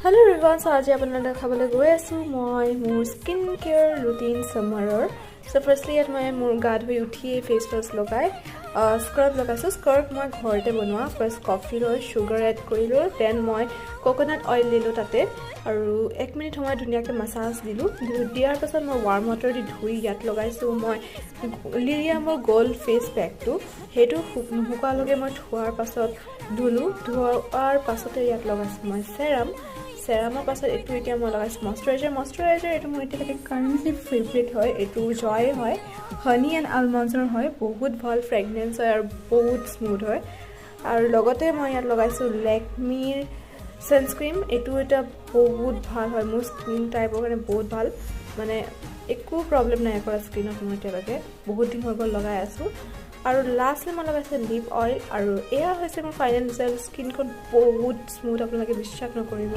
Hello everyone, so আজি আপোনালোকক দেখাবলৈ গৈ আছো মই মোৰ স্কিন কেয়াৰ ৰুটিন সামাৰৰ সো ফাৰ্স্টলি এট মই মোৰ গা ধুই উঠি ফেস ওয়াশ লগাই স্ক্ৰাব লগাইছো স্ক্ৰাব মই ঘৰতে বনোৱা ফাৰ্স্ট কফি লৈ সুগাৰ এড কৰিলো দেন মই কোকোনাট অইল দিলো তাতে আৰু 1 মিনিট সময় ধুনিয়াকৈ মাসাজ দিলো দিয়াৰ পাছত মই ওয়াৰ্ম ওয়াটাৰ দি ধুই ইয়াত লগাইছো মই লিৰিয়ামৰ গোল্ড ফেস প্যাকটো হেতু হুকা লগে মই ধোৱাৰ পাছত ধুলো ধোৱাৰ পাছতে ইয়াত লগাইছো মই সেৰামৰ পাছত এটো এতিয়া মই লগাইছো ময়শ্চাৰাইজাৰ এটো মোৰ এতিয়া কাৰেন্টলি ফেভাৰিট হয় এটো জয় হয় হানি এণ্ড আলমণ্ডৰ হয় বহুত ভাল ফ্ৰেগনেন্স হয় আৰু বহুত স্মুথ হয় আৰু লগতে মই ইয়াত লগাইছো লেকমিৰ সানস্ক্ৰীন এটো এটা বহুত ভাল হয় মোৰ স্কিন টাইপৰ কাৰণে বহুত ভাল মানে একো প্ৰবলেম নাই কৰা স্কিনত মই এতিয়ালৈকে বহুত দিন হৈ গ'ল লগাই আছো আৰু লাষ্টলি মই লগাইছো লিপ অইল আৰু এয়া হৈছে মোৰ ফাইনেল ৰিজাল্ট স্কিনখন বহুত স্মুথ আপোনালোকে বিশ্বাস নকৰিব